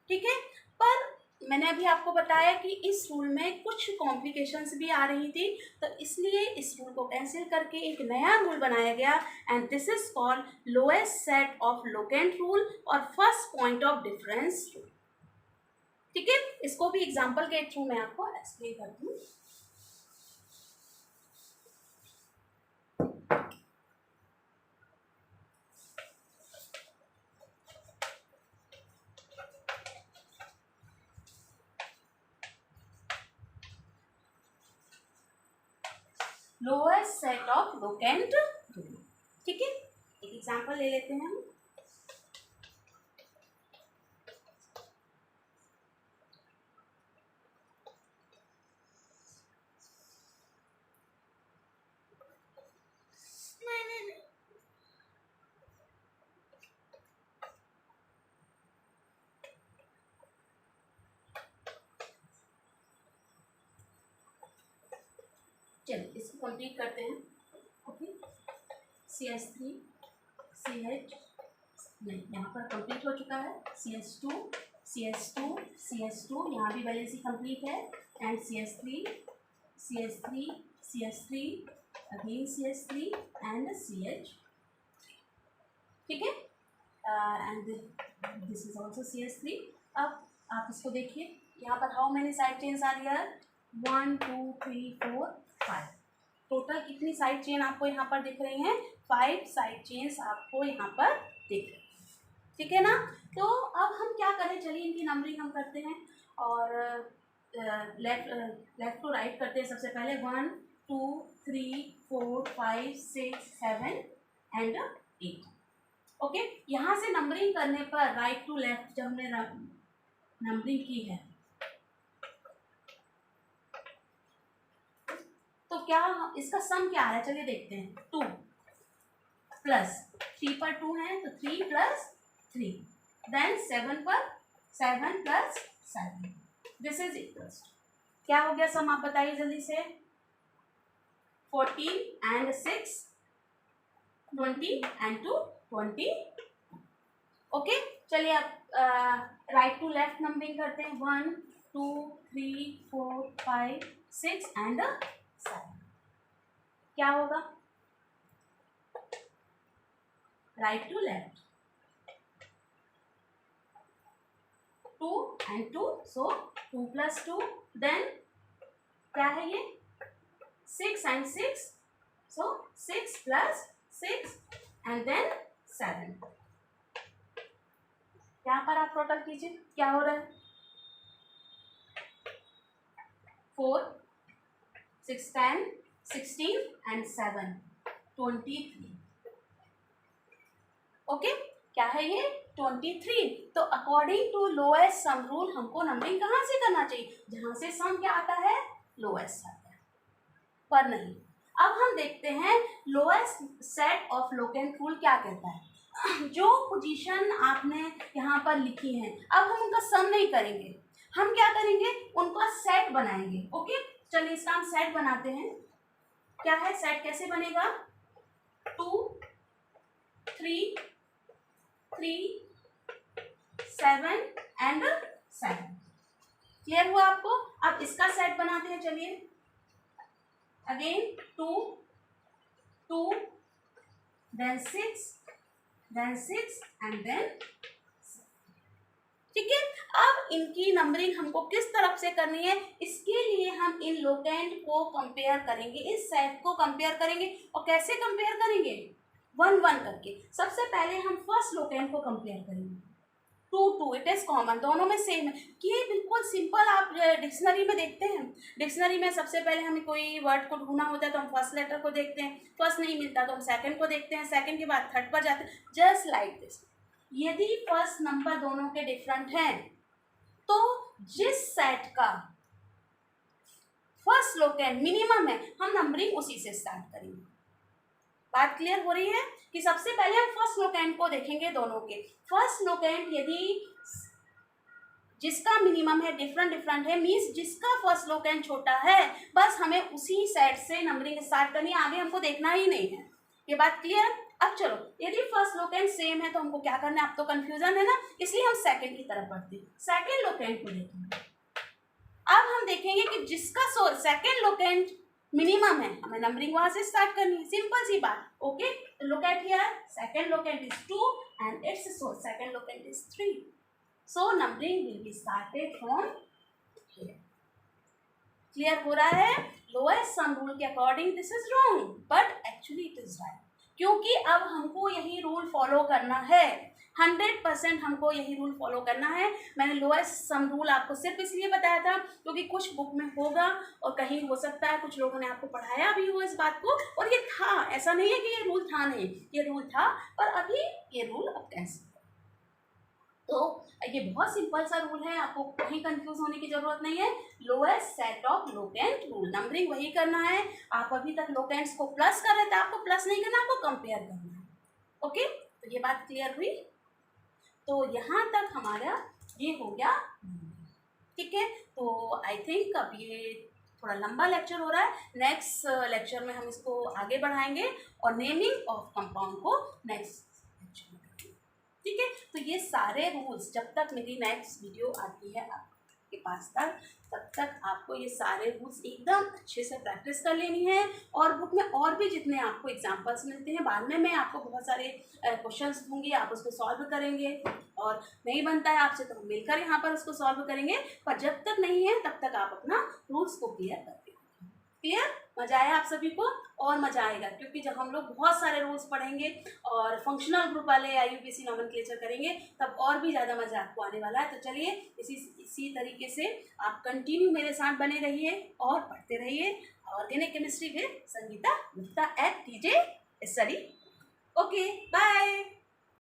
ठीक है, पर मैंने अभी आपको बताया कि इस रूल में कुछ कॉम्प्लिकेशंस भी आ रही थी, तो इसलिए इस रूल को कैंसिल करके एक नया रूल बनाया गया, and this is called lowest set of locant rule और first point of difference rule. ठीक है, इसको भी एग्जाम्पल के थ्रू मैं आपको एक्सप्लेन करती हूँ. Lowest set of locant rule. ठीक है, एक एग्जाम्पल ले लेते हैं हम. चलिए इसको कंप्लीट करते हैं. ओके, CH3 CH नहीं, यहाँ पर कंप्लीट हो चुका है. CH2 CH2 CH2, यहाँ भी वैलेंसी कंप्लीट है, and CH3 CH3 CH3 again CH3 and CH. ठीक है, and this is also CH3. अब आप इसको देखिए, यहाँ पर how many side chains are here, 1 2 3 4 5. Total कितनी साइड चेन आपको यहाँ पर दिख रही हैं, 5 साइड चेन्स आपको यहाँ पर दिख रही हैं. ठीक है ना. तो अब हम क्या करें, चलिए इनकी नंबरिंग हम करते हैं, और लेफ्ट टू राइट करते हैं. सबसे पहले 1 2 3 4 5 6 7 एंड 8. ओके, यहाँ से नंबरिंग करने पर राइट टू लेफ्ट जब हमने नंबरिंग की है, तो क्या इसका सम क्या आ रहा है, चलिए देखते हैं. 2 प्लस 3 पर 2 है तो 3 प्लस 3, देन 7 पर 7 plus 7, this is equals to, क्या हो गया सम, आप बताइए जल्दी से. 14 एंड 6 20 एंड 2 20. ओके, चलिए अब राइट टू लेफ्ट नंबरिंग करते हैं. 1 2 3 4 5 6 एंड 7. क्या होगा, right to left, 2 and 2, so 2 plus 2, then क्या है ये 6 and 6, so 6 plus 6 and then 7. यहाँ पर आप टोटल कीजिए, क्या हो रहा है, 4 6 10 16 एंड 7 23. ओके, क्या है ये 23. तो according to lowest sum rule हमको नंबरिंग कहाँ से करना चाहिए, जहाँ से सम क्या आता है, लोएस्ट आता है, पर नहीं. अब हम देखते हैं lowest set of locant rule क्या कहता है. जो पोजीशन आपने यहाँ पर लिखी है, अब हम उनका सम नहीं करेंगे, हम क्या करेंगे, उनका सेट बनाएंगे। ओके, चलिए इसका हम सेट बनाते हैं। क्या है सेट, कैसे बनेगा, 2 3 3 7 एंड 7। क्लियर हुआ आपको? अब इसका सेट बनाते हैं। चलिए अगेन 2 2 then 6 and then 7। ठीक है, अब इनकी नंबरिंग हमको किस तरफ से करनी है, इसके लिए हम इन लोकेंट को कंपेयर करेंगे, इस सेट को कंपेयर करेंगे। और कैसे कंपेयर करेंगे, 1 1 करके। सबसे पहले हम फर्स्ट लोकेंट को कंपेयर करेंगे, 2 2, इट इज कॉमन, दोनों में सेम है। ये बिल्कुल सिंपल, आप डिक्शनरी में देखते हैं, डिक्शनरी में सबसे पहले हमें कोई वर्ड को ढूंढना होता है तो हम फर्स्ट लेटर को देखते हैं, फर्स्ट नहीं मिलता तो हम सेकंड को देखते हैं, सेकंड के बाद थर्ड पर जाते हैं, जस्ट लाइक दिस। यदि फर्स्ट नंबर दोनों के डिफरेंट हैं तो जिस सेट का फर्स्ट लोकेंट मिनिमम है, हम नंबरिंग उसी से स्टार्ट करेंगे। बात क्लियर हो रही है कि सबसे पहले हम फर्स्ट लोकेंट को देखेंगे, दोनों के फर्स्ट लोकेंट यदि जिसका मिनिमम है डिफरेंट है, मीन्स जिसका फर्स्ट लोकेंट छोटा है, बस हमें उसी सेट से नंबरिंग स्टार्ट करनी है, आगे हमको देखना ही नहीं है। ये बात क्लियर? अब चलो, यदि फर्स्ट लोकेंट सेम है तो हमको क्या करना है, अब तो कंफ्यूजन है ना, इसलिए हम सेकंड की तरफ बढ़ते हैं, सेकंड लोकेंट को देखेंगे। अब हम देखेंगे कि जिसका सेकंड लोकेंट मिनिमम है, हमें नंबरिंग वहां से स्टार्ट करनी है, सिंपल सी बात। Okay, look at here, second locant is 2 and it's second locant is 3, so numbering will be started from here. Clear हो रहा है? लोएस्ट सम रूल के according this is wrong, but actually it is right, क्योंकि अब हमको यही rule follow करना है, 100% हमको यही रूल फॉलो करना है। मैंने लोएस्ट सम रूल आपको सिर्फ इसलिए बताया था क्योंकि कुछ बुक में होगा और कहीं हो सकता है कुछ लोगों ने आपको पढ़ाया भी हो इस बात को, और ये था, ऐसा नहीं है कि ये रूल था नहीं, ये रूल था, पर अभी ये रूल अब कैंसिल। तो ये बहुत सिंपल सा रूल है, आपको कहीं कंफ्यूज होने की जरूरत नहीं है। Lowest set of locant rule, numbering वही करना है। आप अभी तक लोकेंट्स को प्लस कर रहे थे, आपको प्लस नहीं करना, आपको कंपेयर करना है। ओके, तो ये बात क्लियर हुई? तो यहाँ तक हमारा ये हो गया, ठीक है। तो आई थिंक अब ये थोड़ा लंबा लेक्चर हो रहा है, नेक्स्ट लेक्चर में हम इसको आगे बढ़ाएंगे और नेमिंग ऑफ कंपाउंड को नेक्स्ट लेक्चर में करेंगे, ठीक है। तो ये सारे रूल्स जब तक मेरी नेक्स्ट वीडियो आती है आपके पास तब तक आपको ये सारे रूल्स एकदम अच्छे से प्रैक्टिस कर लेनी है। और बुक में और भी जितने आपको एग्जांपल्स मिलते हैं, बाद में मैं आपको बहुत सारे क्वेश्चंस दूंगी, आप उसको सॉल्व करेंगे, और नहीं बनता है आपसे तो हम मिलकर यहाँ पर उसको सॉल्व करेंगे। पर जब तक नहीं है तब तक आप अपना रूल्स को क्लियर करते हैं। क्लियर? मजा आया आप सभी को? और मजा आएगा क्योंकि जब हम लोग बहुत सारे रूल्स पढ़ेंगे और फंक्शनल ग्रुप वाले IUPAC नोमेनक्लेचर करेंगे तब और भी ज़्यादा मजा आपको आने वाला है। तो चलिए इसी तरीके से आप कंटिन्यू मेरे साथ बने रहिए और पढ़ते रहिए। Organic chemistry with Sangeeta Gupta @TJ Study। Okay, bye.